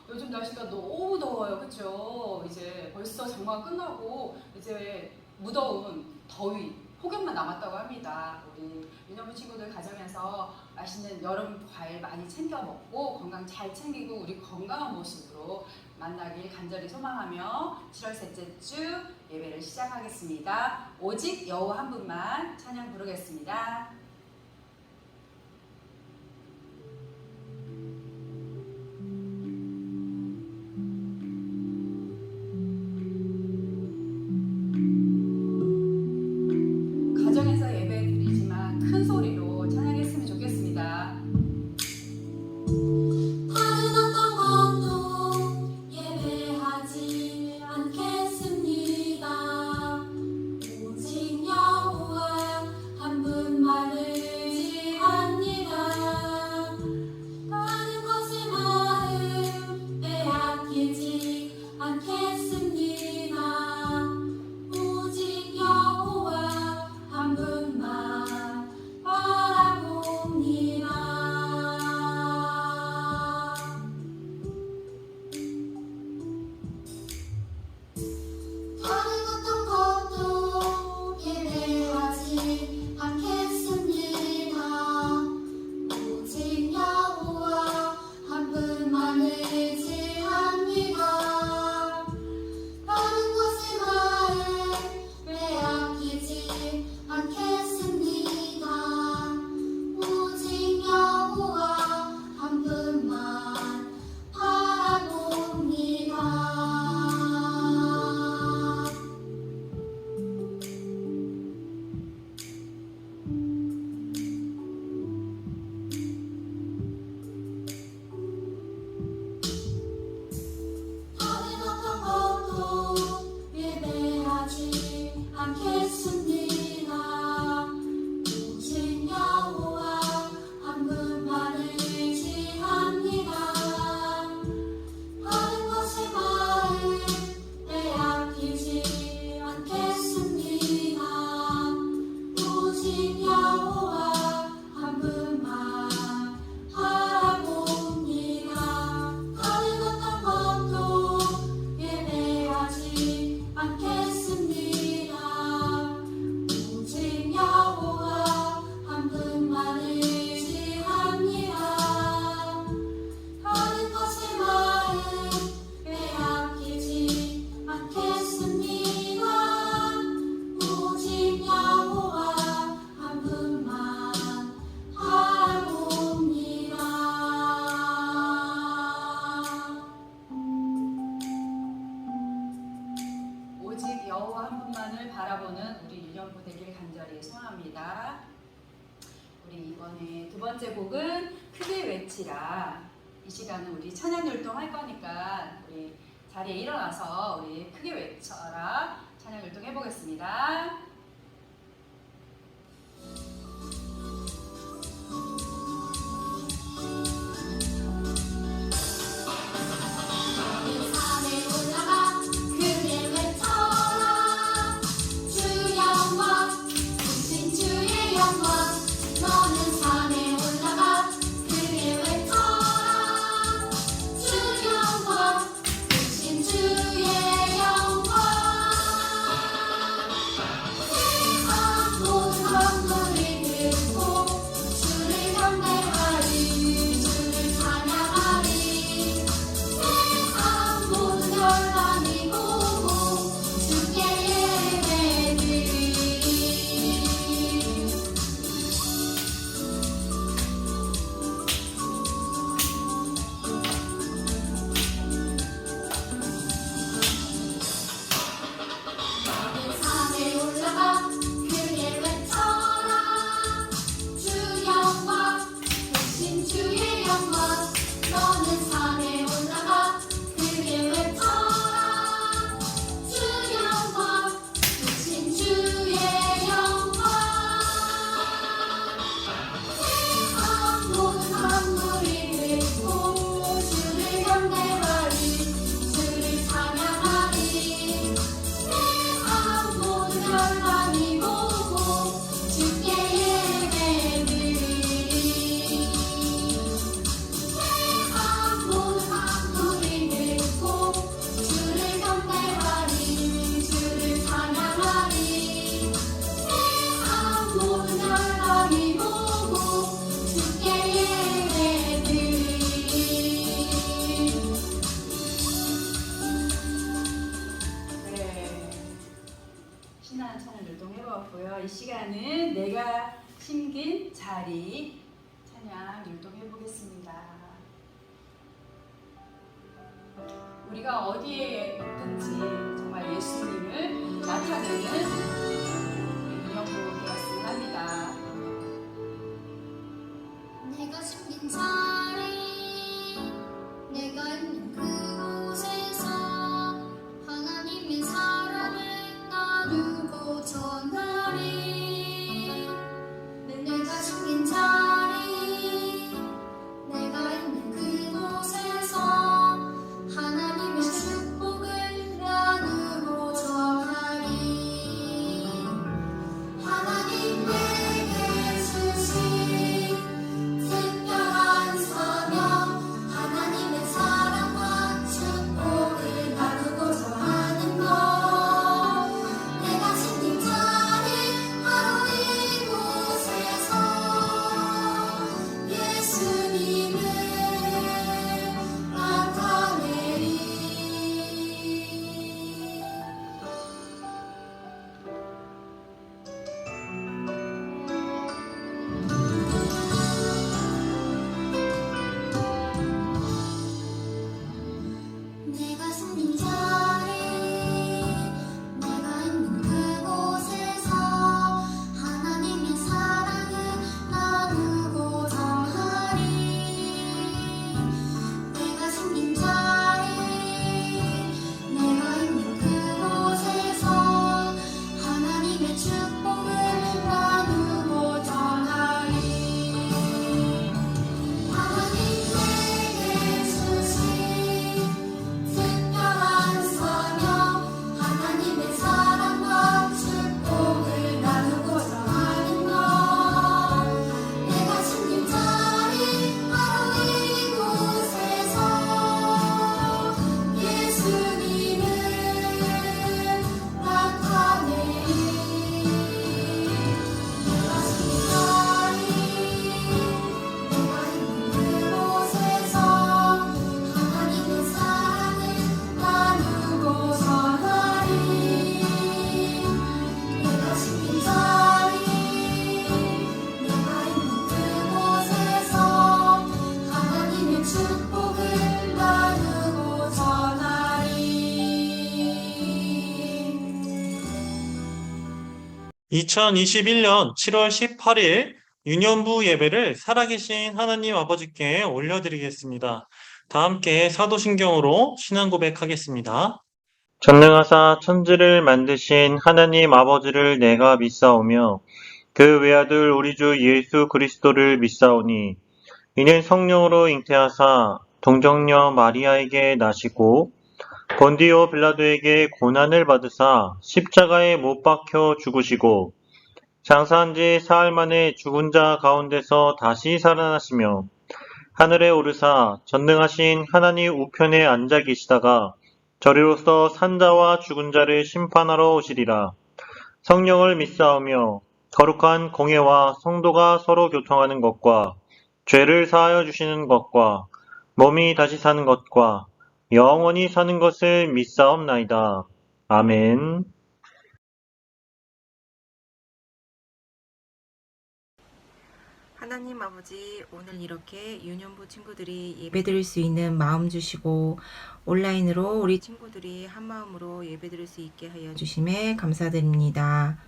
요즘 날씨가 너무 더워요. 그쵸? 이제 벌써 장마가 끝나고 이제 무더운 더위, 폭염만 남았다고 합니다. 우리 유년부 친구들 가정에서 맛있는 여름 과일 많이 챙겨 먹고 건강 잘 챙기고 우리 건강한 모습으로 만나길 간절히 소망하며 7월 셋째 주 예배를 시작하겠습니다. 오직 여호와 한 분만 찬양 부르겠습니다. 가정에서 예배 드리지만 큰 소리로 찬양했으면 좋겠습니다. 다른 어떤 것도 예배하지 않겠습니다. 오직 여호와 한 분만을 의지합니다. 다른 것에 마음 빼앗기지 않겠습니다. 오직 여호와 한 분만 바라봅니다. 다른 어떤 것도 예배하지 않겠습니다. 오직 여호와 한 분만을 의지합니다. 다른 것에 마음 빼앗기지 않겠습니다. 오직 여호와 한 분만 바라봅니다. 다른 어떤 것도 예배하지 않겠습니다. 오직 여호와 한 분만을 의지합니다. 다른 것에 마음 빼앗기지 않겠습니다. 오직 여호와 한 분만 바라봅니다. 다른 어떤 것도 예배하지 않겠습니다. 오직 여호와 한 분만을 의지합니다. 다른 것에 마음 빼앗기지 않겠습니다. 오직 여호와 한 분만 바라봅니다. 오직 여호와 한 분만을 바라보는 우리 유년부 되길 간절히 소망합니다. 우리 이번에 두 번째 곡은 크게 외치라. 이 시간은 우리 찬양 율동 할 거니까 우리 자리에 일어나서 우리 크게 외쳐라 찬양 율동 해보겠습니다. 산에 올라가 크게 외쳐라. 주 영광 크신 주의 영광. 너는 산에 올라가 크게 외쳐라. 주 영광 크신 주의 영광. 신나는 찬양 율동해보았고요. 이 시간은 내가 심긴 자리 찬양 율동해보겠습니다. 우리가 어디에 있든지 정말 예수님을 나타내는 유년부 되었으면 합니다. 내가 심긴 자리 내가 있는 그곳에서 하나님의 사랑을 나누고 전하리. 내가 심긴 자리 내가 있는 그곳에서 하나님의 축복을 나누고 전하리. 하나님 내게 주신 특별한 사명 하나님의 사랑과 축복을 나누고 전하는 것. 내가 심긴 자리 바로 이곳에서 예수님을 나타내리. 내가 숨긴 자리 내가 있는 그곳에서 하나님의 사랑을 나누고 전하리. 내가 숨긴 자리 내가 있는 그곳에서 하나님의 축복을 나누고 전하리. 하나님 내게 주신 특별한 사명 하나님의 사랑과 축복을 나누고 전하는 것. 내가 심긴 자리 바로 이곳에서 예수님을 나타내리. 내가 심긴 자리 내가 있는 그곳에서 하나님의 사랑을 나누고 전하리. 내가 심긴 자리 내가 있는 그곳에서 하나님의 축복을 나누고 전하리. 2021년 7월 18일 유년부 예배를 살아계신 하나님 아버지께 올려드리겠습니다. 다 함께 사도신경으로 신앙 고백하겠습니다. 전능하사 천지를 만드신 하나님 아버지를 내가 믿사오며 그 외아들 우리 주 예수 그리스도를 믿사오니 이는 성령으로 잉태하사 동정녀 마리아에게 나시고 본디오 빌라도에게 고난을 받으사 십자가에 못 박혀 죽으시고 장사한 지 사흘 만에 죽은 자 가운데서 다시 살아나시며 하늘에 오르사 전능하신 하나님 우편에 앉아 계시다가 저리로서 산자와 죽은 자를 심판하러 오시리라. 성령을 믿사오며 거룩한 공예와 성도가 서로 교통하는 것과 죄를 사하여 주시는 것과 몸이 다시 사는 것과 영원히 사는 것을 믿사옵나이다. 아멘. 하나님 아버지, 오늘 이렇게 유년부 친구들이 예배드릴 수 있는 마음 주시고 온라인으로 우리 친구들이 한 마음으로 예배드릴 수 있게 하여 주심에 감사드립니다.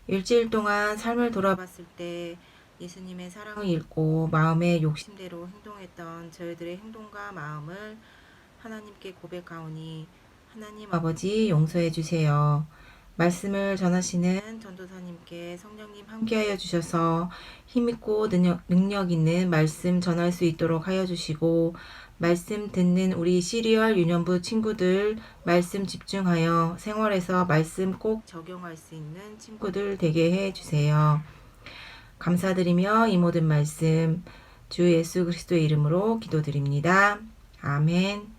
일주일 동안 삶을 돌아봤을 때 예수님의 사랑을 잃고 마음의 욕심대로 행동했던 저희들의 행동과 마음을 하나님께 고백하오니 하나님 아버지 용서해 주세요. 말씀을 전하시는 전도사님께 성령님 함께하여 주셔서 힘있고 능력 있는 말씀 전할 수 있도록 하여 주시고 말씀 듣는 우리 시리얼 유년부 친구들 말씀 집중하여 생활에서 말씀 꼭 적용할 수 있는 친구들 되게 해 주세요. 감사드리며 이 모든 말씀 주 예수 그리스도의 이름으로 기도드립니다. 아멘.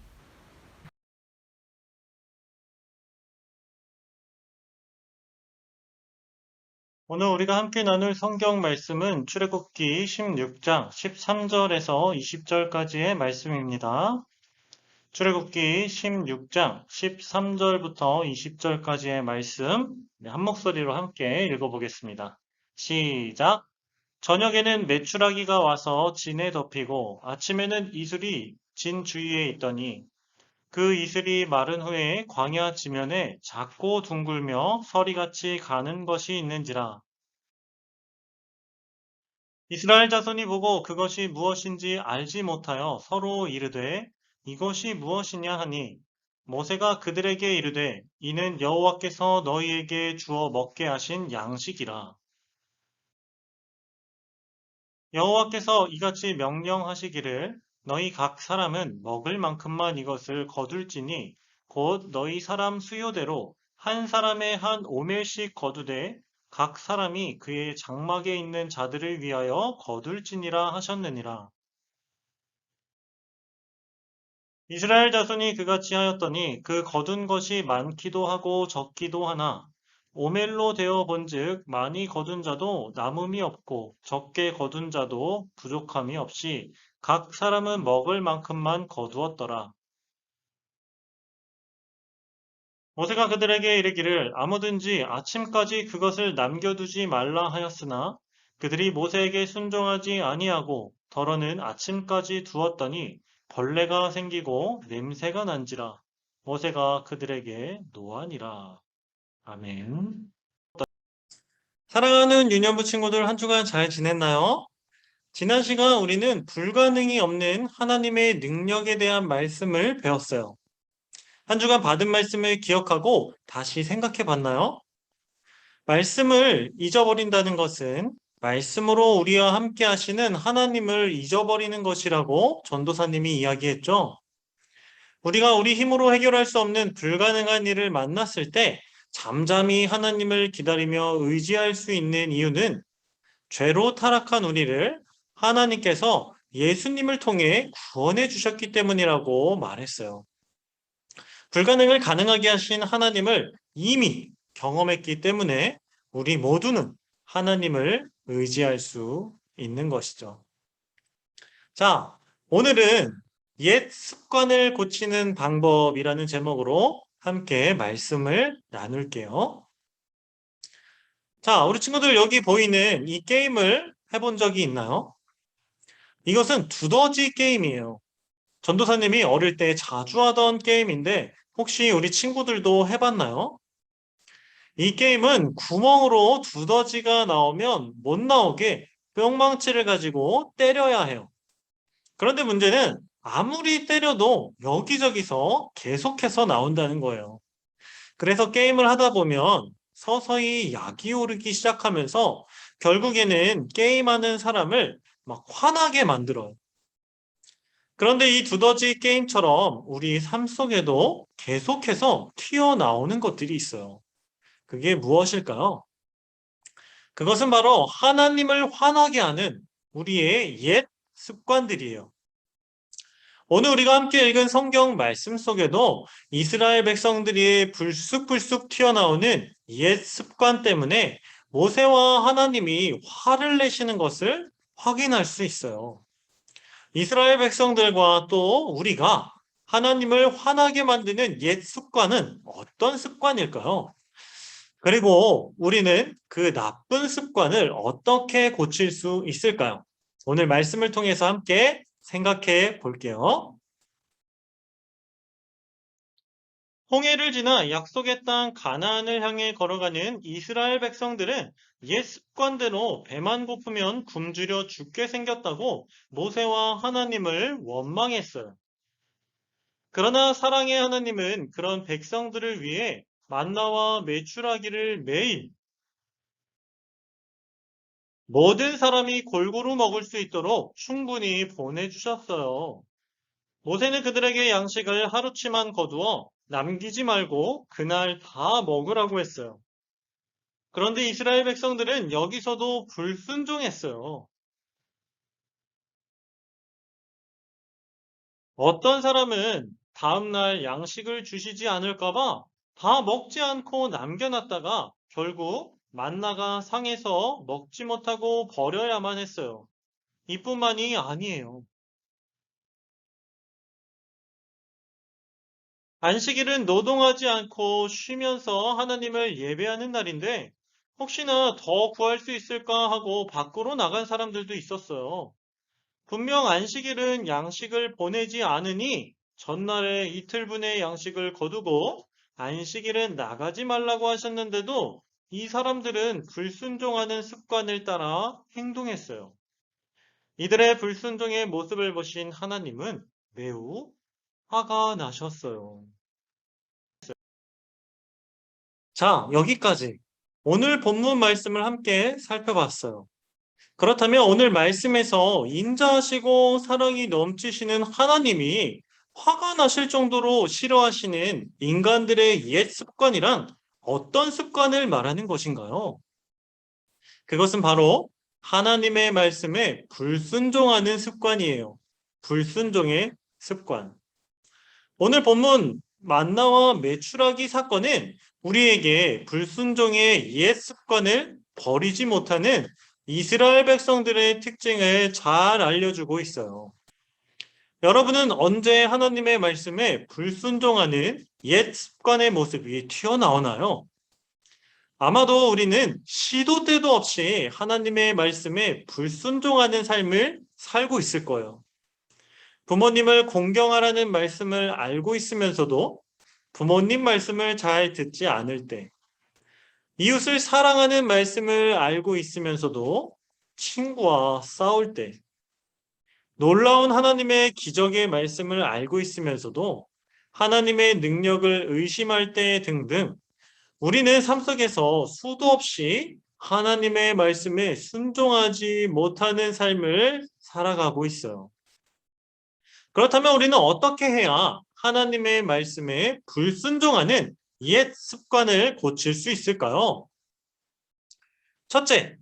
오늘 우리가 함께 나눌 성경 말씀은 출애굽기 16장 13절에서 20절까지의 말씀입니다. 출애굽기 16장 13절부터 20절까지의 말씀 한 목소리로 함께 읽어보겠습니다. 시작! 저녁에는 메추라기가 와서 진에 덮이고 아침에는 이슬이 진 주위에 있더니 그 이슬이 마른 후에 광야 지면에 작고 둥글며 서리같이 가는 것이 있는지라. 이스라엘 자손이 보고 그것이 무엇인지 알지 못하여 서로 이르되 이것이 무엇이냐 하니 모세가 그들에게 이르되 이는 여호와께서 너희에게 주어 먹게 하신 양식이라. 여호와께서 이같이 명령하시기를 너희 각 사람은 먹을 만큼만 이것을 거둘지니 곧 너희 사람 수요대로 한 사람의 한 오멜씩 거두되 각 사람이 그의 장막에 있는 자들을 위하여 거둘지니라 하셨느니라. 이스라엘 자손이 그같이 하였더니 그 거둔 것이 많기도 하고 적기도 하나 오멜로 되어 본즉 많이 거둔 자도 남음이 없고 적게 거둔 자도 부족함이 없이 각 사람은 먹을 만큼만 거두었더라. 모세가 그들에게 이르기를 아무든지 아침까지 그것을 남겨두지 말라 하였으나 그들이 모세에게 순종하지 아니하고 더러는 아침까지 두었더니 벌레가 생기고 냄새가 난지라. 모세가 그들에게 노하니라. 아멘. 사랑하는 유년부 친구들 한 주간 잘 지냈나요? 지난 시간 우리는 불가능이 없는 하나님의 능력에 대한 말씀을 배웠어요. 한 주간 받은 말씀을 기억하고 다시 생각해 봤나요? 말씀을 잊어버린다는 것은 말씀으로 우리와 함께 하시는 하나님을 잊어버리는 것이라고 전도사님이 이야기했죠. 우리가 우리 힘으로 해결할 수 없는 불가능한 일을 만났을 때 잠잠히 하나님을 기다리며 의지할 수 있는 이유는 죄로 타락한 우리를 하나님께서 예수님을 통해 구원해 주셨기 때문이라고 말했어요. 불가능을 가능하게 하신 하나님을 이미 경험했기 때문에 우리 모두는 하나님을 의지할 수 있는 것이죠. 자, 오늘은 옛 습관을 고치는 방법이라는 제목으로 함께 말씀을 나눌게요. 자, 우리 친구들 여기 보이는 이 게임을 해본 적이 있나요? 이것은 두더지 게임이에요. 전도사님이 어릴 때 자주 하던 게임인데 혹시 우리 친구들도 해봤나요? 이 게임은 구멍으로 두더지가 나오면 못 나오게 뿅망치를 가지고 때려야 해요. 그런데 문제는 아무리 때려도 여기저기서 계속해서 나온다는 거예요. 그래서 게임을 하다 보면 서서히 약이 오르기 시작하면서 결국에는 게임하는 사람을 막 화나게 만들어요. 그런데 이 두더지 게임처럼 우리 삶 속에도 계속해서 튀어나오는 것들이 있어요. 그게 무엇일까요? 그것은 바로 하나님을 화나게 하는 우리의 옛 습관들이에요. 오늘 우리가 함께 읽은 성경 말씀 속에도 이스라엘 백성들이 불쑥불쑥 튀어나오는 옛 습관 때문에 모세와 하나님이 화를 내시는 것을 확인할 수 있어요. 이스라엘 백성들과 또 우리가 하나님을 화나게 만드는 옛 습관은 어떤 습관일까요? 그리고 우리는 그 나쁜 습관을 어떻게 고칠 수 있을까요? 오늘 말씀을 통해서 함께 생각해 볼게요. 홍해를 지나 약속의 땅 가나안을 향해 걸어가는 이스라엘 백성들은 옛 습관대로 배만 고프면 굶주려 죽게 생겼다고 모세와 하나님을 원망했어요. 그러나 사랑의 하나님은 그런 백성들을 위해 만나와 메추라기를 매일 모든 사람이 골고루 먹을 수 있도록 충분히 보내주셨어요. 모세는 그들에게 양식을 하루치만 거두어 남기지 말고 그날 다 먹으라고 했어요. 그런데 이스라엘 백성들은 여기서도 불순종했어요. 어떤 사람은 다음날 양식을 주시지 않을까봐 다 먹지 않고 남겨놨다가 결국 만나가 상해서 먹지 못하고 버려야만 했어요. 이뿐만이 아니에요. 안식일은 노동하지 않고 쉬면서 하나님을 예배하는 날인데 혹시나 더 구할 수 있을까 하고 밖으로 나간 사람들도 있었어요. 분명 안식일은 양식을 보내지 않으니 전날에 이틀분의 양식을 거두고 안식일은 나가지 말라고 하셨는데도 이 사람들은 불순종하는 습관을 따라 행동했어요. 이들의 불순종의 모습을 보신 하나님은 매우 화가 나셨어요. 자, 여기까지 오늘 본문 말씀을 함께 살펴봤어요. 그렇다면 오늘 말씀에서 인자하시고 사랑이 넘치시는 하나님이 화가 나실 정도로 싫어하시는 인간들의 옛 습관이란 어떤 습관을 말하는 것인가요? 그것은 바로 하나님의 말씀에 불순종하는 습관이에요. 불순종의 습관. 오늘 본문 만나와 메추라기 사건은 우리에게 불순종의 옛 습관을 버리지 못하는 이스라엘 백성들의 특징을 잘 알려주고 있어요. 여러분은 언제 하나님의 말씀에 불순종하는 옛 습관의 모습이 튀어나오나요? 아마도 우리는 시도 때도 없이 하나님의 말씀에 불순종하는 삶을 살고 있을 거예요. 부모님을 공경하라는 말씀을 알고 있으면서도 부모님 말씀을 잘 듣지 않을 때, 이웃을 사랑하는 말씀을 알고 있으면서도 친구와 싸울 때, 놀라운 하나님의 기적의 말씀을 알고 있으면서도 하나님의 능력을 의심할 때 등등, 우리는 삶 속에서 수도 없이 하나님의 말씀에 순종하지 못하는 삶을 살아가고 있어요. 그렇다면 우리는 어떻게 해야 하나님의 말씀에 불순종하는 옛 습관을 고칠 수 있을까요? 첫째,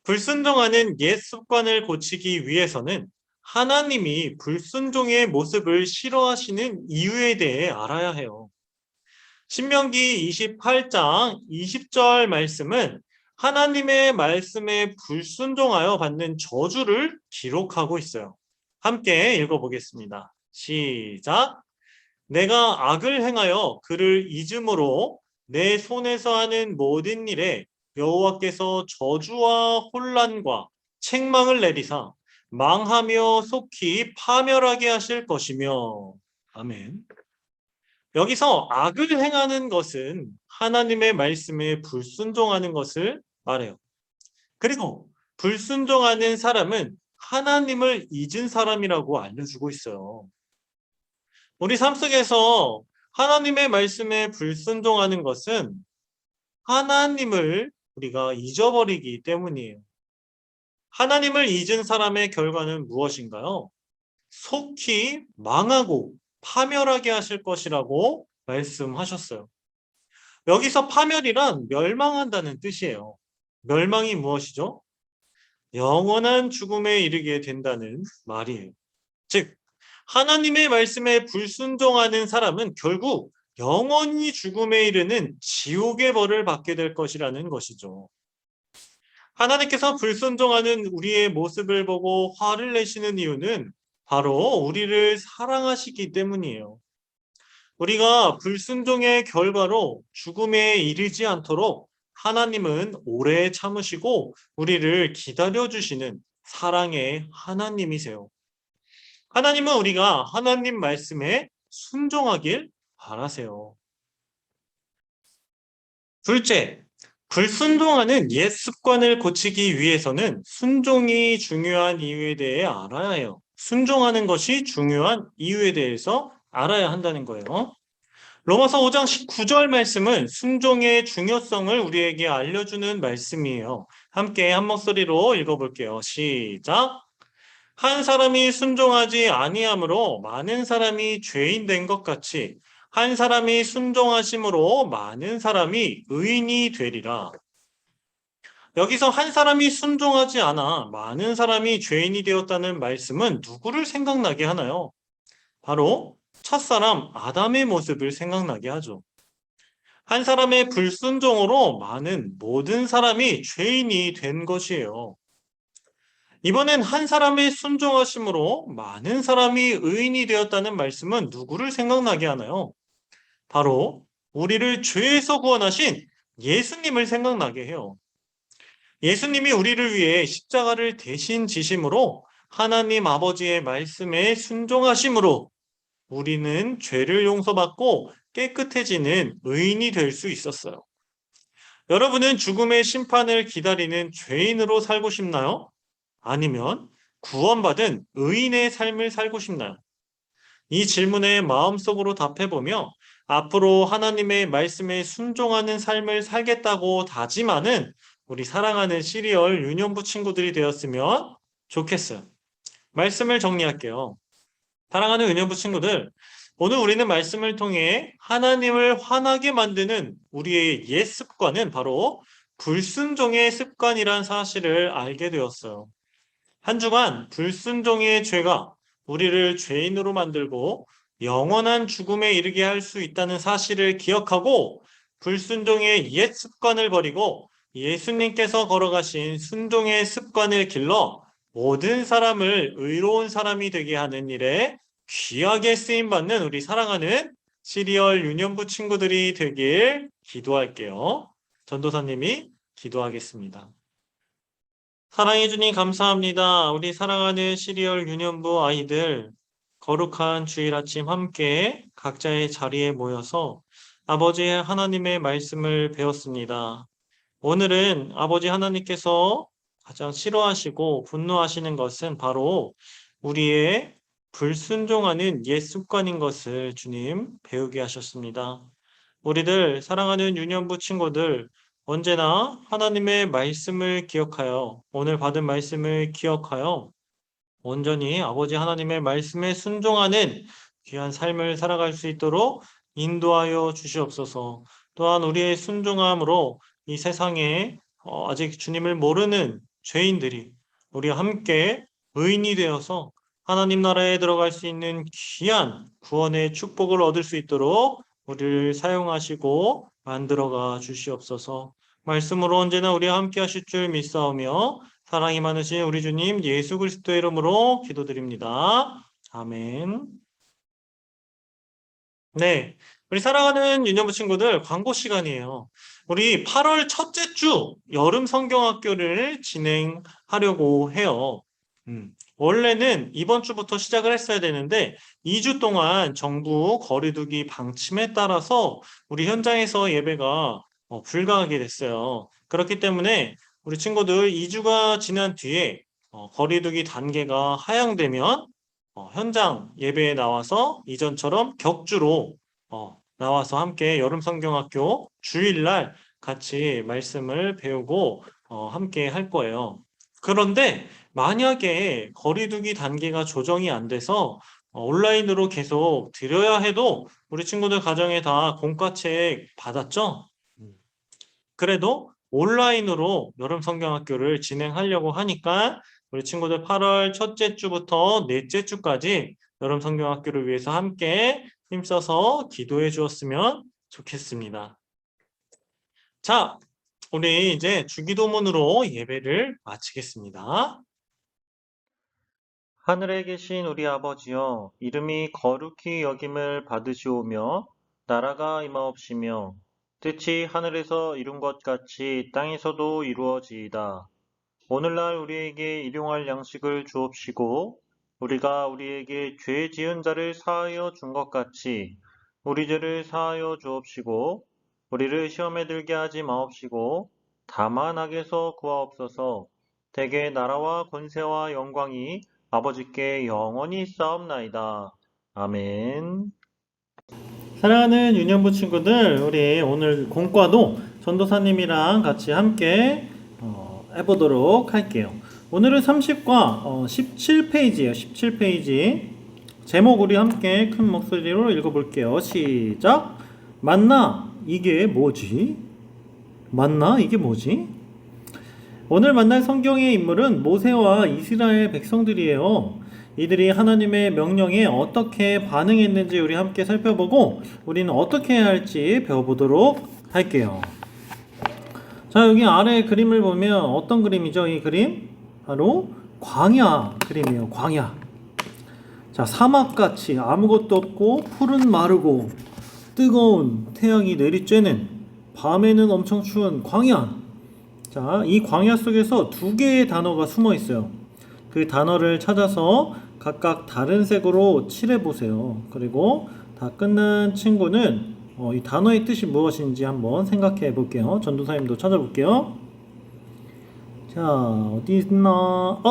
불순종하는 옛 습관을 고치기 위해서는 하나님이 불순종의 모습을 싫어하시는 이유에 대해 알아야 해요. 신명기 28장 20절 말씀은 하나님의 말씀에 불순종하여 받는 저주를 기록하고 있어요. 함께 읽어보겠습니다. 시작. 내가 악을 행하여 그를 잊음으로 내 손에서 하는 모든 일에 여호와께서 저주와 혼란과 책망을 내리사 망하며 속히 파멸하게 하실 것이며. 아멘. 여기서 악을 행하는 것은 하나님의 말씀에 불순종하는 것을 말해요. 그리고 불순종하는 사람은 하나님을 잊은 사람이라고 알려주고 있어요. 우리 삶 속에서 하나님의 말씀에 불순종하는 것은 하나님을 우리가 잊어버리기 때문이에요. 하나님을 잊은 사람의 결과는 무엇인가요? 속히 망하고 파멸하게 하실 것이라고 말씀하셨어요. 여기서 파멸이란 멸망한다는 뜻이에요. 멸망이 무엇이죠? 영원한 죽음에 이르게 된다는 말이에요. 즉, 하나님의 말씀에 불순종하는 사람은 결국 영원히 죽음에 이르는 지옥의 벌을 받게 될 것이라는 것이죠. 하나님께서 불순종하는 우리의 모습을 보고 화를 내시는 이유는 바로 우리를 사랑하시기 때문이에요. 우리가 불순종의 결과로 죽음에 이르지 않도록 하나님은 오래 참으시고 우리를 기다려주시는 사랑의 하나님이세요. 하나님은 우리가 하나님 말씀에 순종하길 바라세요. 둘째, 불순종하는 옛 습관을 고치기 위해서는 순종이 중요한 이유에 대해 알아야 해요. 순종하는 것이 중요한 이유에 대해서 알아야 한다는 거예요. 로마서 5장 19절 말씀은 순종의 중요성을 우리에게 알려주는 말씀이에요. 함께 한 목소리로 읽어볼게요. 시작. 한 사람이 순종하지 아니함으로 많은 사람이 죄인 된 것 같이 한 사람이 순종하심으로 많은 사람이 의인이 되리라. 여기서 한 사람이 순종하지 않아 많은 사람이 죄인이 되었다는 말씀은 누구를 생각나게 하나요? 바로 첫사람 아담의 모습을 생각나게 하죠. 한 사람의 불순종으로 많은 모든 사람이 죄인이 된 것이에요. 이번엔 한 사람의 순종하심으로 많은 사람이 의인이 되었다는 말씀은 누구를 생각나게 하나요? 바로 우리를 죄에서 구원하신 예수님을 생각나게 해요. 예수님이 우리를 위해 십자가를 대신 지심으로 하나님 아버지의 말씀에 순종하심으로 우리는 죄를 용서받고 깨끗해지는 의인이 될 수 있었어요. 여러분은 죽음의 심판을 기다리는 죄인으로 살고 싶나요? 아니면 구원받은 의인의 삶을 살고 싶나요? 이 질문에 마음속으로 답해보며 앞으로 하나님의 말씀에 순종하는 삶을 살겠다고 다짐하는 우리 사랑하는 시리얼 유년부 친구들이 되었으면 좋겠어요. 말씀을 정리할게요. 사랑하는 유년부 친구들, 오늘 우리는 말씀을 통해 하나님을 화나게 만드는 우리의 옛 습관은 바로 불순종의 습관이란 사실을 알게 되었어요. 한 주간 불순종의 죄가 우리를 죄인으로 만들고 영원한 죽음에 이르게 할 수 있다는 사실을 기억하고 불순종의 옛 습관을 버리고 예수님께서 걸어가신 순종의 습관을 길러 모든 사람을 의로운 사람이 되게 하는 일에 귀하게 쓰임받는 우리 사랑하는 시리얼 유년부 친구들이 되길 기도할게요. 전도사님이 기도하겠습니다. 사랑해 주님 감사합니다. 우리 사랑하는 시리얼 유년부 아이들, 거룩한 주일 아침 함께 각자의 자리에 모여서 아버지 하나님의 말씀을 배웠습니다. 오늘은 아버지 하나님께서 가장 싫어하시고 분노하시는 것은 바로 우리의 불순종하는 옛 습관인 것을 주님 배우게 하셨습니다. 우리들 사랑하는 유년부 친구들, 언제나 하나님의 말씀을 기억하여 오늘 받은 말씀을 기억하여 온전히 아버지 하나님의 말씀에 순종하는 귀한 삶을 살아갈 수 있도록 인도하여 주시옵소서. 또한 우리의 순종함으로 이 세상에 아직 주님을 모르는 죄인들이 우리와 함께 의인이 되어서 하나님 나라에 들어갈 수 있는 귀한 구원의 축복을 얻을 수 있도록 우리를 사용하시고 만들어가 주시옵소서. 말씀으로 언제나 우리와 함께 하실 줄 믿사오며 사랑이 많으신 우리 주님 예수 그리스도의 이름으로 기도드립니다. 아멘. 네, 우리 사랑하는 유년부 친구들 광고 시간이에요. 우리 8월 첫째 주 여름 성경학교를 진행하려고 해요. 원래는 이번 주부터 시작을 했어야 되는데 2주 동안 정부 거리두기 방침에 따라서 우리 현장에서 예배가 불가하게 됐어요. 그렇기 때문에 우리 친구들 2주가 지난 뒤에 거리두기 단계가 하향되면 현장 예배에 나와서 이전처럼 격주로 나와서 함께 여름 성경학교 주일날 같이 말씀을 배우고 함께 할 거예요. 그런데 만약에 거리두기 단계가 조정이 안 돼서 온라인으로 계속 드려야 해도 우리 친구들 가정에 다 공과책 받았죠? 그래도 온라인으로 여름 성경학교를 진행하려고 하니까 우리 친구들 8월 첫째 주부터 넷째 주까지 여름 성경학교를 위해서 함께 힘써서 기도해 주었으면 좋겠습니다. 자, 우리 이제 주기도문으로 예배를 마치겠습니다. 하늘에 계신 우리 아버지여, 이름이 거룩히 여김을 받으시오며 나라가 임하옵시며 뜻이 하늘에서 이룬 것 같이 땅에서도 이루어지이다. 오늘날 우리에게 일용할 양식을 주옵시고 우리가 우리에게 죄 지은 자를 사하여 준 것 같이 우리 죄를 사하여 주옵시고 우리를 시험에 들게 하지 마옵시고 다만 악에서 구하옵소서. 대개 나라와 권세와 영광이 아버지께 영원히 있사옵나이다. 아멘. 사랑하는 유년부 친구들, 우리 오늘 공과도 전도사님이랑 같이 함께 해보도록 할게요. 오늘은 30과 17페이지예요. 17페이지. 제목 우리 함께 큰 목소리로 읽어볼게요. 시작. 만나 이게 뭐지? 만나 이게 뭐지? 오늘 만날 성경의 인물은 모세와 이스라엘 백성들이에요. 이들이 하나님의 명령에 어떻게 반응했는지 우리 함께 살펴보고 우리는 어떻게 해야 할지 배워보도록 할게요. 자, 여기 아래 그림을 보면 어떤 그림이죠? 이 그림? 바로 광야 그림이에요. 광야. 자, 사막같이 아무것도 없고 풀은 마르고 뜨거운 태양이 내리쬐는 밤에는 엄청 추운 광야. 자, 이 광야 속에서 두 개의 단어가 숨어 있어요. 그 단어를 찾아서 각각 다른 색으로 칠해 보세요. 그리고 다 끝난 친구는 이 단어의 뜻이 무엇인지 한번 생각해 볼게요. 전도사님도 찾아볼게요. 자, 어디 있나?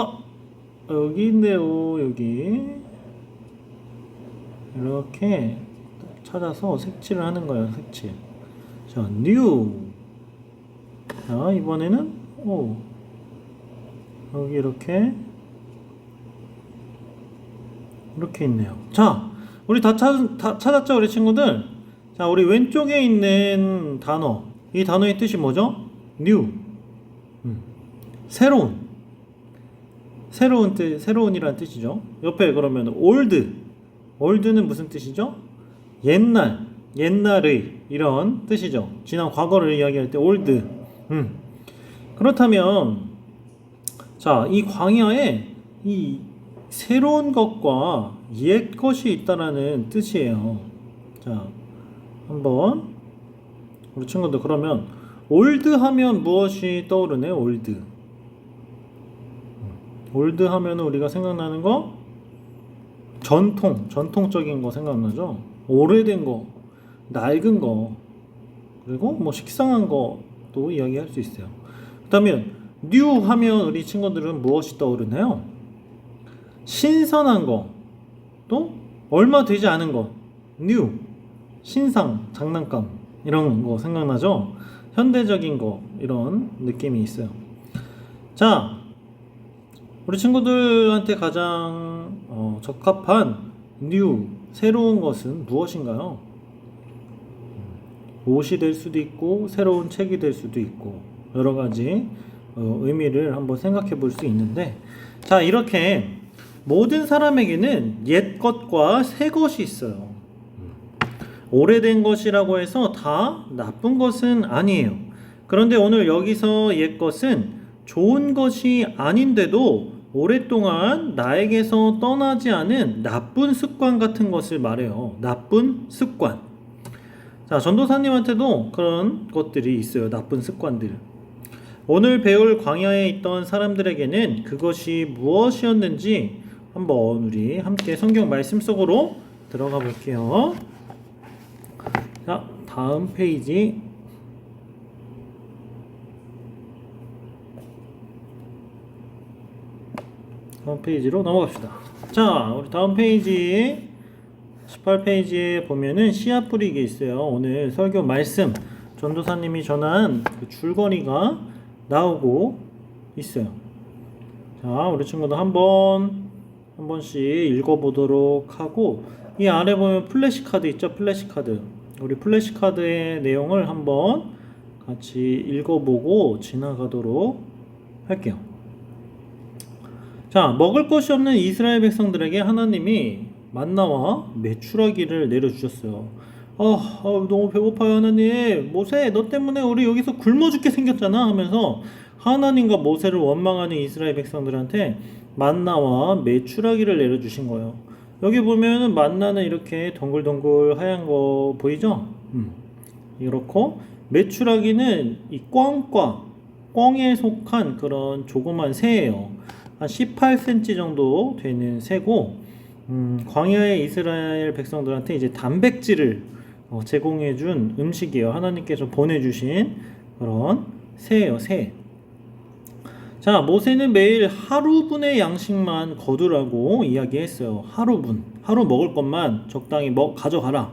여기 있네요. 여기 이렇게 찾아서 색칠을 하는 거예요. 색칠. 자, new. 자, 이번에는 여기 이렇게 있네요. 자, 우리 다 찾았죠, 우리 친구들? 자, 우리 왼쪽에 있는 단어, 이 단어의 뜻이 뭐죠? new. 새로운이라는 뜻이죠. 옆에 그러면 old는 무슨 뜻이죠? 옛날의 이런 뜻이죠. 지난 과거를 이야기할 때 old. 그렇다면 자, 이 광야에 이 새로운 것과 옛 것이 있다라는 뜻이에요. 자, 한번 우리 친구들 그러면 old 하면 무엇이 떠오르네요? old 하면 우리가 생각나는 거 전통적인 거 생각나죠? 오래된 거, 낡은 거, 그리고 뭐 식상한 것도 이야기할 수 있어요. 그렇다면 new 하면 우리 친구들은 무엇이 떠오르나요? 신선한 거, 또 얼마 되지 않은 거, new, 신상, 장난감 이런 거 생각나죠? 현대적인 거 이런 느낌이 있어요. 자, 우리 친구들한테 가장 적합한 new, 새로운 것은 무엇인가요? 옷이 될 수도 있고 새로운 책이 될 수도 있고 여러 가지 의미를 한번 생각해 볼 수 있는데, 자, 이렇게 모든 사람에게는 옛 것과 새 것이 있어요. 오래된 것이라고 해서 다 나쁜 것은 아니에요. 그런데 오늘 여기서 옛 것은 좋은 것이 아닌데도 오랫동안 나에게서 떠나지 않은 나쁜 습관 같은 것을 말해요. 나쁜 습관. 자, 전도사님한테도 그런 것들이 있어요. 나쁜 습관들. 오늘 배울 광야에 있던 사람들에게는 그것이 무엇이었는지 한번 우리 함께 성경 말씀 속으로 들어가 볼게요. 자, 다음 페이지. 다음 페이지로 넘어갑시다. 자, 우리 다음 페이지 18페이지에 보면은 씨앗 뿌리기 있어요. 오늘 설교 말씀 전도사님이 전한 그 줄거리가 나오고 있어요. 자, 우리 친구도 한 번씩 읽어보도록 하고, 이 아래 보면 플래시카드 있죠? 플래시카드. 우리 플래시카드의 내용을 한번 같이 읽어보고 지나가도록 할게요. 자, 먹을 것이 없는 이스라엘 백성들에게 하나님이 만나와 메추라기를 내려주셨어요. 너무 배고파요 하나님. 모세, 너 때문에 우리 여기서 굶어 죽게 생겼잖아 하면서 하나님과 모세를 원망하는 이스라엘 백성들한테 만나와 메추라기를 내려주신 거예요. 여기 보면은 만나는 이렇게 동글동글 하얀 거 보이죠? 이렇고 메추라기는 이 꿩에 속한 그런 조그만 새예요. 한 18cm 정도 되는 새고, 광야의 이스라엘 백성들한테 이제 단백질을 제공해준 음식이에요. 하나님께서 보내주신 그런 새예요, 새. 자, 모세는 매일 하루분의 양식만 거두라고 이야기했어요. 하루 먹을 것만 적당히 가져가라.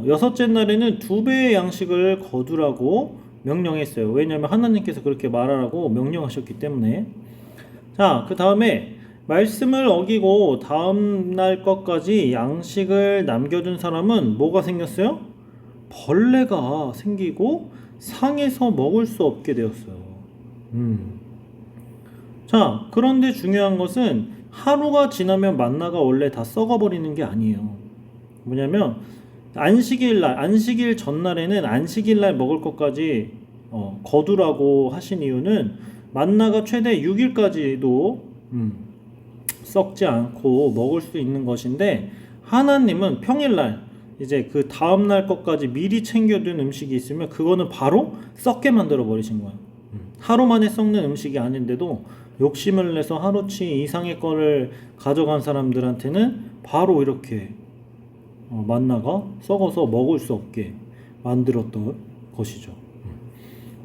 여섯째 날에는 2배의 양식을 거두라고 명령했어요. 왜냐하면 하나님께서 그렇게 말하라고 명령하셨기 때문에. 자, 그 다음에 말씀을 어기고 다음날 것까지 양식을 남겨둔 사람은 뭐가 생겼어요? 벌레가 생기고 상해서 먹을 수 없게 되었어요. 자, 그런데 중요한 것은 하루가 지나면 만나가 원래 다 썩어버리는 게 아니에요. 뭐냐면 안식일 전날에는 안식일날 먹을 것까지 거두라고 하신 이유는 만나가 최대 6일까지도 썩지 않고 먹을 수 있는 것인데, 하나님은 평일날 이제 그 다음날 것까지 미리 챙겨둔 음식이 있으면 그거는 바로 썩게 만들어 버리신 거예요. 하루 만에 썩는 음식이 아닌데도 욕심을 내서 하루치 이상의 거를 가져간 사람들한테는 바로 이렇게 만나가 썩어서 먹을 수 없게 만들었던 것이죠.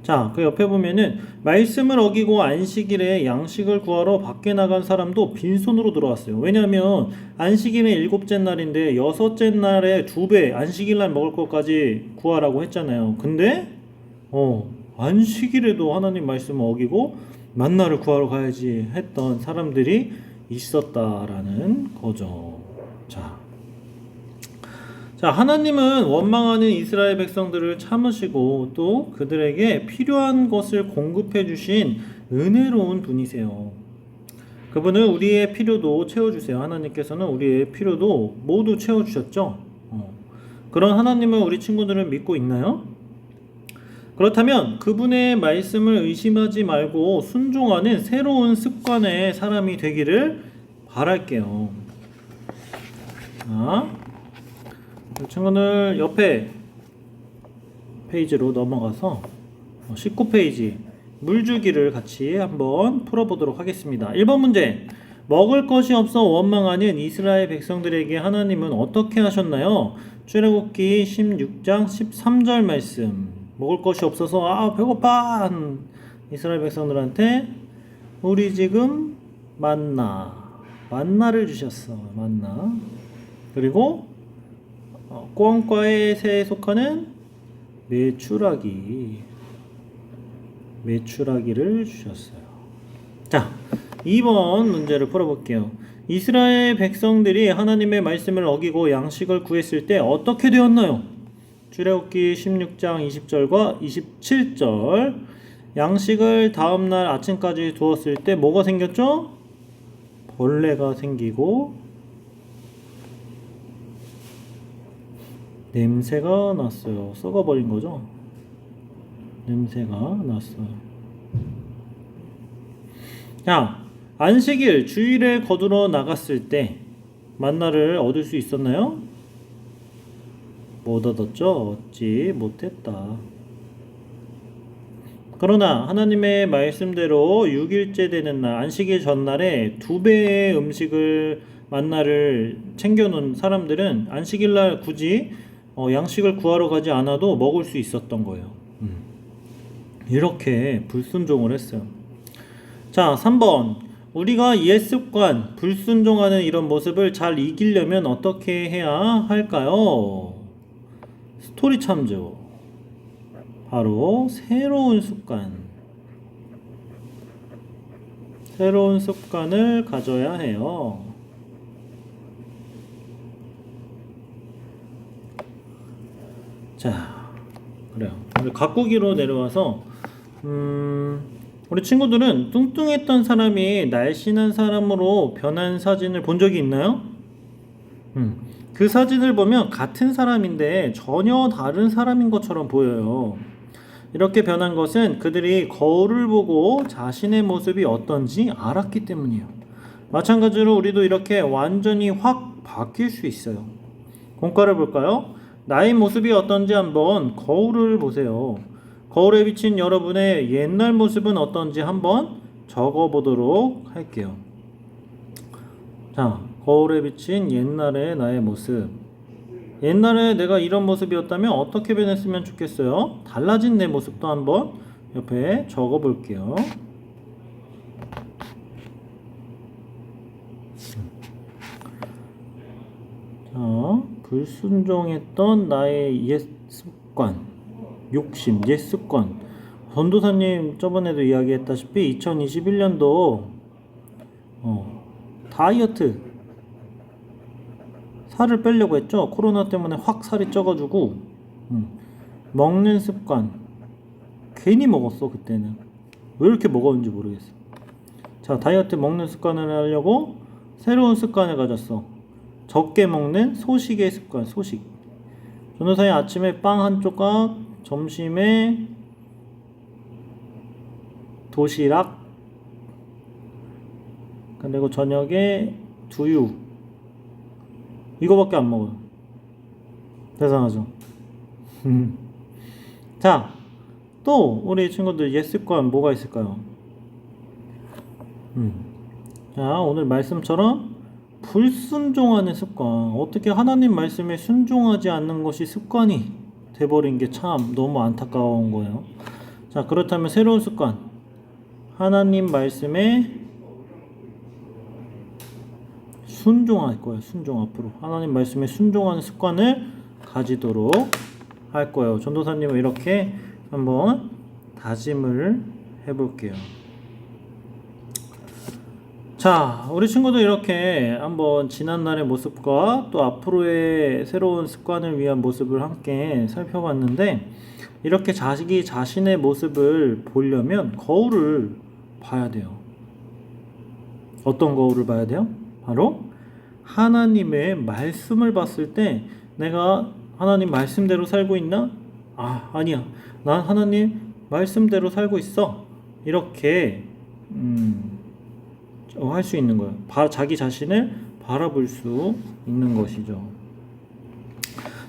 자, 그 옆에 보면은 말씀을 어기고 안식일에 양식을 구하러 밖에 나간 사람도 빈손으로 들어왔어요. 왜냐하면 안식일은 7째 날인데 6째 날에 2배 안식일 날 먹을 것까지 구하라고 했잖아요. 근데 안식일에도 하나님 말씀을 어기고 만나를 구하러 가야지 했던 사람들이 있었다라는 거죠. 자, 하나님은 원망하는 이스라엘 백성들을 참으시고 또 그들에게 필요한 것을 공급해 주신 은혜로운 분이세요. 그분은 우리의 필요도 채워주세요. 하나님께서는 우리의 필요도 모두 채워주셨죠. 그런 하나님을 우리 친구들은 믿고 있나요? 그렇다면 그분의 말씀을 의심하지 말고 순종하는 새로운 습관의 사람이 되기를 바랄게요. 친구들 옆에 페이지로 넘어가서 19페이지 물주기를 같이 한번 풀어보도록 하겠습니다. 1번 문제, 먹을 것이 없어 원망하는 이스라엘 백성들에게 하나님은 어떻게 하셨나요? 출애굽기 16장 13절 말씀. 먹을 것이 없어서 배고파 한 이스라엘 백성들한테 우리 지금 만나를 주셨어. 만나. 그리고 꽝과의 새에 속하는 메추라기를 주셨어요. 자, 2번 문제를 풀어볼게요. 이스라엘 백성들이 하나님의 말씀을 어기고 양식을 구했을 때 어떻게 되었나요? 출애굽기 16장 20절과 27절. 양식을 다음날 아침까지 두었을 때 뭐가 생겼죠? 벌레가 생기고 냄새가 났어요. 썩어버린 거죠? 냄새가 났어요. 자, 안식일 주일에 거두러 나갔을 때 만나를 얻을 수 있었나요? 못 얻었죠? 얻지 못했다. 그러나 하나님의 말씀대로 6일째 되는 날 안식일 전날에 2배의 음식을 만나를 챙겨놓은 사람들은 안식일 날 굳이 양식을 구하러 가지 않아도 먹을 수 있었던 거예요. 이렇게 불순종을 했어요. 자, 3번. 우리가 옛 습관, 불순종하는 이런 모습을 잘 이기려면 어떻게 해야 할까요? 스토리 참조. 바로 새로운 습관을 가져야 해요. 자, 그래요. 가꾸기로 내려와서 우리 친구들은 뚱뚱했던 사람이 날씬한 사람으로 변한 사진을 본 적이 있나요? 그 사진을 보면 같은 사람인데 전혀 다른 사람인 것처럼 보여요. 이렇게 변한 것은 그들이 거울을 보고 자신의 모습이 어떤지 알았기 때문이에요. 마찬가지로 우리도 이렇게 완전히 확 바뀔 수 있어요. 공과를 볼까요? 나의 모습이 어떤지 한번 거울을 보세요. 거울에 비친 여러분의 옛날 모습은 어떤지 한번 적어보도록 할게요. 자, 거울에 비친 옛날의 나의 모습. 옛날에 내가 이런 모습이었다면 어떻게 변했으면 좋겠어요? 달라진 내 모습도 한번 옆에 적어볼게요. 자, 불순종했던 나의 옛 습관, 욕심, 옛 습관. 전도사님 저번에도 이야기했다시피 2021년도 다이어트 살을 빼려고 했죠. 코로나 때문에 확 살이 쪄가지고 먹는 습관 괜히 먹었어. 그때는 왜 이렇게 먹었는지 모르겠어. 자, 다이어트 먹는 습관을 하려고 새로운 습관을 가졌어. 적게 먹는 소식의 습관. 소식. 전도사님 아침에 빵 한 조각, 점심에 도시락, 그리고 저녁에 두유. 이거밖에 안 먹어요. 대단하죠. 자, 또 우리 친구들 옛 습관 뭐가 있을까요? 자, 오늘 말씀처럼 불순종하는 습관. 어떻게 하나님 말씀에 순종하지 않는 것이 습관이 돼버린 게 참 너무 안타까운 거예요. 자, 그렇다면 새로운 습관. 하나님 말씀에 순종할 거예요. 순종 앞으로. 하나님 말씀에 순종하는 습관을 가지도록 할 거예요. 전도사님은 이렇게 한번 다짐을 해볼게요. 자, 우리 친구들 이렇게 한번 지난날의 모습과 또 앞으로의 새로운 습관을 위한 모습을 함께 살펴봤는데, 이렇게 자식이 자신의 모습을 보려면 거울을 봐야 돼요. 어떤 거울을 봐야 돼요? 바로 하나님의 말씀을 봤을 때 내가 하나님 말씀대로 살고 있나? 아니야. 난 하나님 말씀대로 살고 있어. 이렇게 할 수 있는 거예요. 자기 자신을 바라볼 수 있는 것이죠.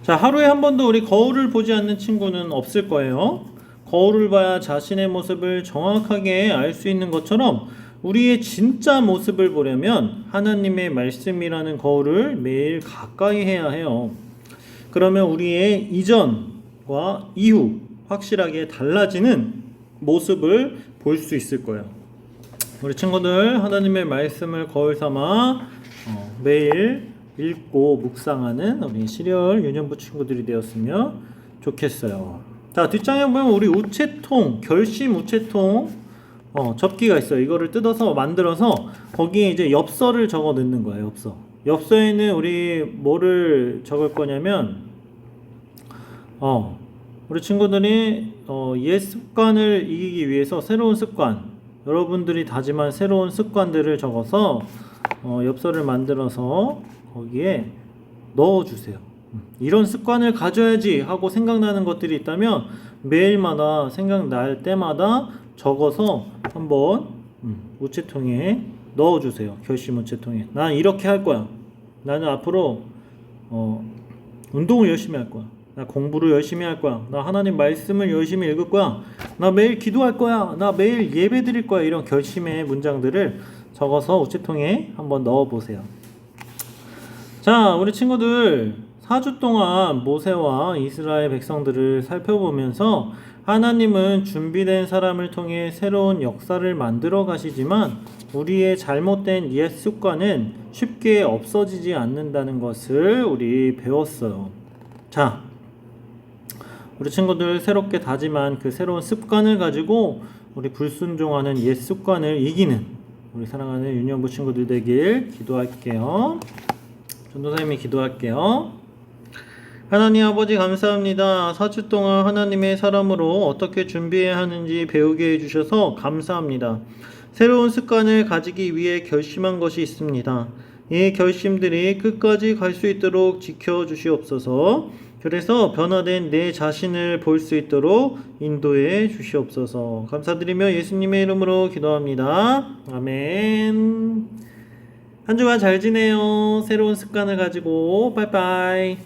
자, 하루에 한 번도 우리 거울을 보지 않는 친구는 없을 거예요. 거울을 봐야 자신의 모습을 정확하게 알 수 있는 것처럼 우리의 진짜 모습을 보려면 하나님의 말씀이라는 거울을 매일 가까이 해야 해요. 그러면 우리의 이전과 이후 확실하게 달라지는 모습을 볼 수 있을 거예요. 우리 친구들 하나님의 말씀을 거울 삼아 매일 읽고 묵상하는 우리 시리얼 유년부 친구들이 되었으면 좋겠어요. 자, 뒷장에 보면 우리 우체통, 결심 우체통 접기가 있어요. 이거를 뜯어서 만들어서 거기에 이제 엽서를 적어 넣는 거예요. 엽서. 엽서에는 우리 뭐를 적을 거냐면 우리 친구들이 옛 습관을 이기기 위해서 새로운 습관, 여러분들이 다짐한 새로운 습관들을 적어서 엽서를 만들어서 거기에 넣어주세요. 이런 습관을 가져야지 하고 생각나는 것들이 있다면 매일마다 생각날 때마다 적어서 한번 우체통에 넣어주세요. 결심 우체통에. 난 이렇게 할 거야. 나는 앞으로 운동을 열심히 할 거야. 나 공부를 열심히 할 거야. 나 하나님 말씀을 열심히 읽을 거야. 나 매일 기도할 거야. 나 매일 예배 드릴 거야. 이런 결심의 문장들을 적어서 우체통에 한번 넣어보세요. 자, 우리 친구들 4주 동안 모세와 이스라엘 백성들을 살펴보면서 하나님은 준비된 사람을 통해 새로운 역사를 만들어 가시지만 우리의 잘못된 옛 습관은 쉽게 없어지지 않는다는 것을 우리 배웠어요. 자, 우리 친구들 새롭게 다짐한 그 새로운 습관을 가지고 우리 불순종하는 옛 습관을 이기는 우리 사랑하는 유년부 친구들 되길 기도할게요. 전도사님이 기도할게요. 하나님 아버지 감사합니다. 4주 동안 하나님의 사람으로 어떻게 준비해야 하는지 배우게 해주셔서 감사합니다. 새로운 습관을 가지기 위해 결심한 것이 있습니다. 이 결심들이 끝까지 갈 수 있도록 지켜주시옵소서. 그래서 변화된 내 자신을 볼 수 있도록 인도해 주시옵소서. 감사드리며 예수님의 이름으로 기도합니다. 아멘. 한 주간 잘 지내요. 새로운 습관을 가지고 빠이빠이.